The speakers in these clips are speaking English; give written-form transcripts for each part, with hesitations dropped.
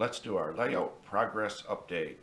let's do our layout progress update.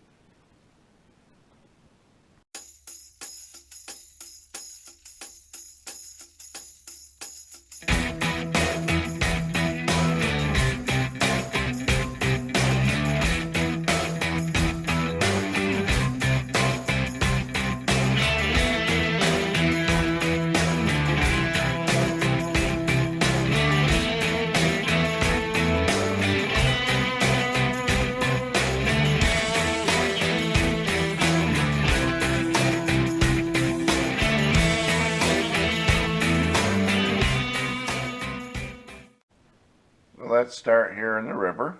Let's start here in the river.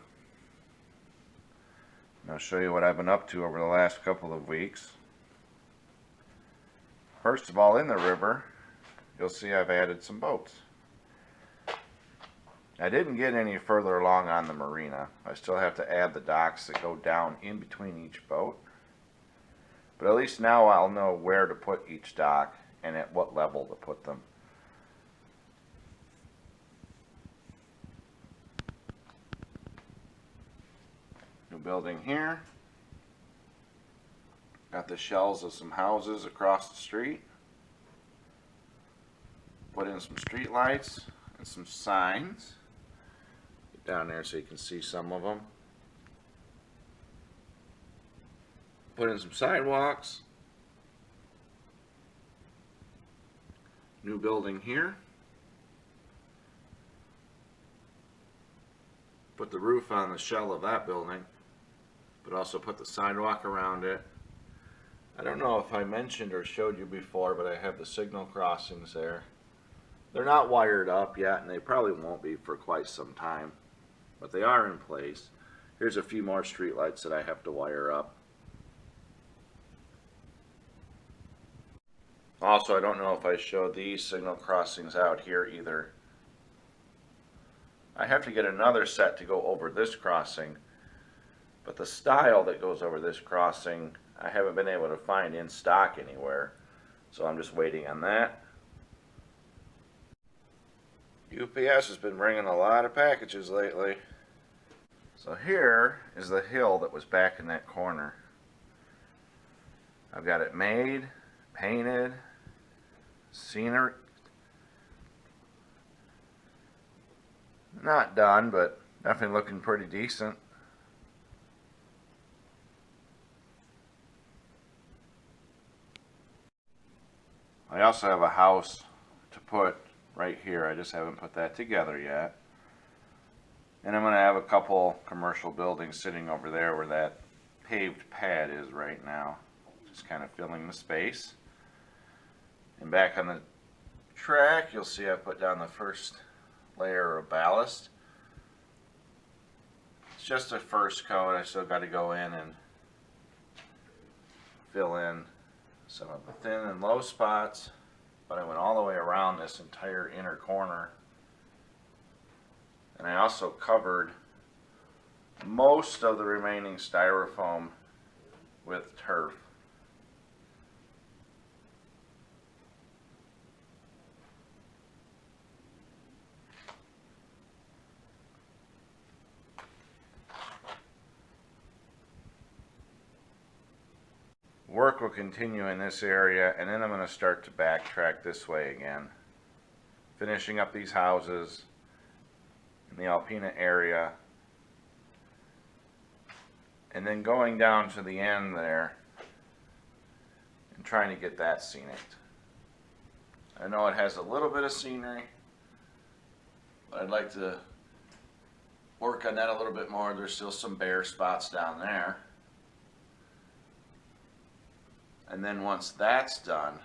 I'll show you what I've been up to over the last couple of weeks. First of all, in the river, you'll see I've added some boats. I didn't get any further along on the marina. I still have to add the docks that go down in between each boat. But at least now I'll know where to put each dock and at what level to put them. Building here. Got the shells of some houses across the street. Put in some street lights and some signs. Get down there so you can see some of them. Put in some sidewalks. New building here. Put the roof on the shell of that building, but also put the sidewalk around it. I don't know if I mentioned or showed you before, but I have the signal crossings there. They're not wired up yet, and they probably won't be for quite some time, but they are in place. Here's a few more street lights that I have to wire up. Also, I don't know if I showed these signal crossings out here either. I have to get another set to go over this crossing, but the style that goes over this crossing I haven't been able to find in stock anywhere, so I'm just waiting on that. UPS has been bringing a lot of packages lately. So here is the hill that was back in that corner. I've got it made, painted, scenery. Not done, but definitely looking pretty decent. I also have a house to put right here. I just haven't put that together yet. And I'm going to have a couple commercial buildings sitting over there where that paved pad is right now. Just kind of filling the space. And back on the track, you'll see I put down the first layer of ballast. It's just a first coat. I still got to go in and fill in some of the thin and low spots, but I went all the way around this entire inner corner, and I also covered most of the remaining styrofoam with turf. Work will continue in this area, and then I'm going to start to backtrack this way again, finishing up these houses in the Alpena area, and then going down to the end there and trying to get that scenic. I know it has a little bit of scenery, but I'd like to work on that a little bit more. There's still some bare spots down there. And then once that's done,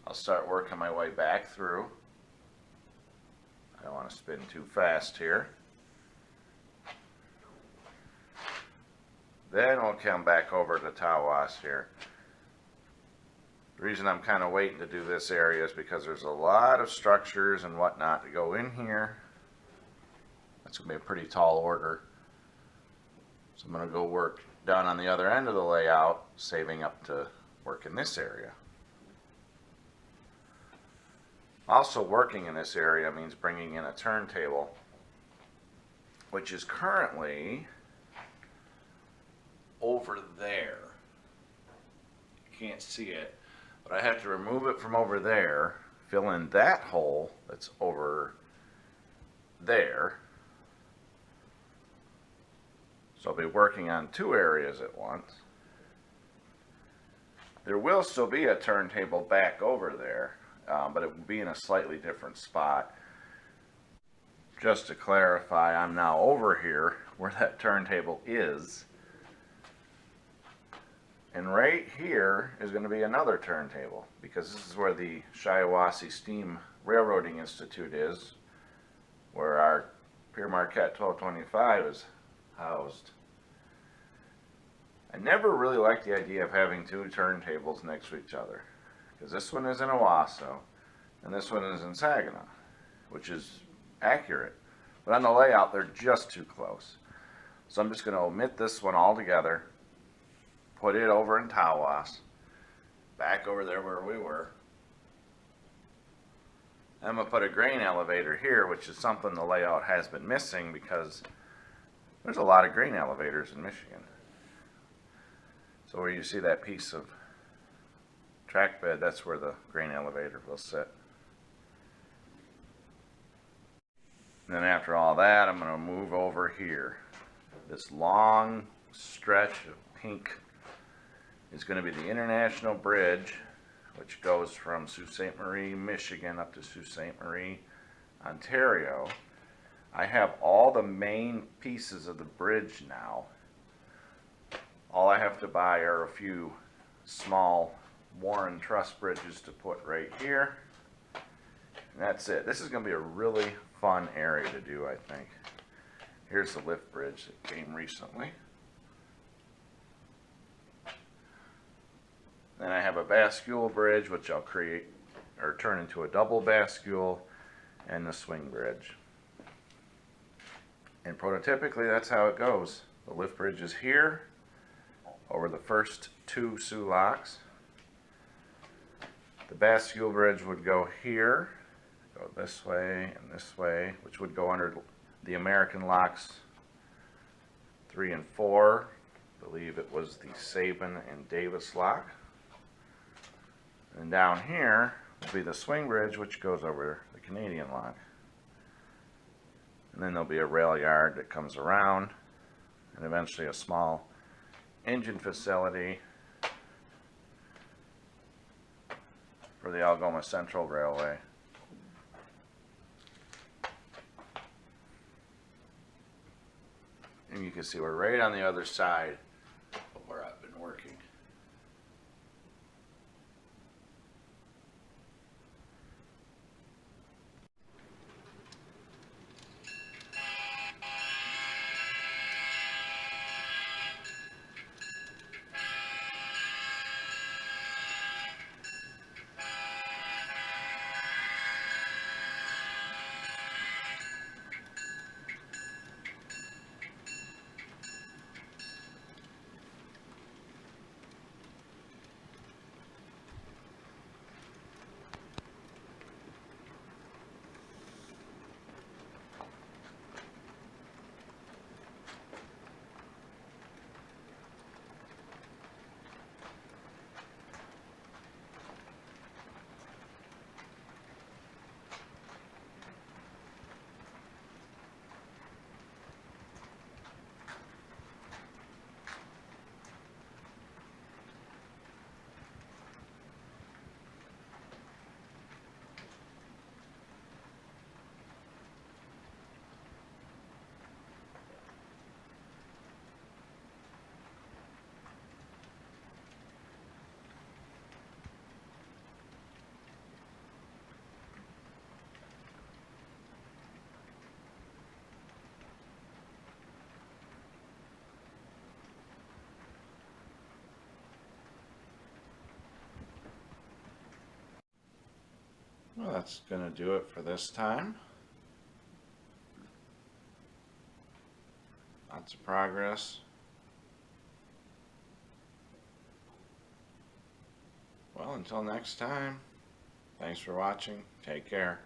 I'll start working my way back through. I don't want to spin too fast here. Then we'll come back over to Tawas here. The reason I'm kind of waiting to do this area is because there's a lot of structures and whatnot to go in here. That's going to be a pretty tall order. So I'm going to go work down on the other end of the layout, saving up to work in this area. Also, working in this area means bringing in a turntable, which is currently over there. You can't see it, but I have to remove it from over there, fill in that hole that's over there. So I'll be working on two areas at once. There will still be a turntable back over there, but it will be in a slightly different spot. Just to clarify, I'm now over here where that turntable is. And right here is going to be another turntable, because this is where the Shiawassee Steam Railroading Institute is, where our Pere Marquette 1225 is housed. I never really liked the idea of having two turntables next to each other, because this one is in Owasso and this one is in Saginaw, which is accurate, but on the layout they're just too close. So I'm just going to omit this one altogether, put it over in Tawas, back over there where we were. I'm going to put a grain elevator here, which is something the layout has been missing, because there's a lot of grain elevators in Michigan. So where you see that piece of track bed, that's where the grain elevator will sit. And then after all that, I'm going to move over here. This long stretch of pink is going to be the International Bridge, which goes from Sault Ste. Marie, Michigan up to Sault Ste. Marie, Ontario. I have all the main pieces of the bridge now. All I have to buy are a few small Warren truss bridges to put right here. And that's it. This is going to be a really fun area to do, I think. Here's the lift bridge that came recently. Then I have a bascule bridge, which I'll create or turn into a double bascule, and the swing bridge. And prototypically, that's how it goes. The lift bridge is here over the first two Sioux locks. The bascule bridge would go here, go this way and this way, which would go under the American locks 3 and 4. I believe it was the Sabin and Davis lock. And down here will be the swing bridge, which goes over the Canadian lock. And then there'll be a rail yard that comes around, and eventually a small engine facility for the Algoma Central Railway. And you can see we're right on the other side of where I've been working. Well, that's going to do it for this time. Lots of progress. Well, until next time, thanks for watching. Take care.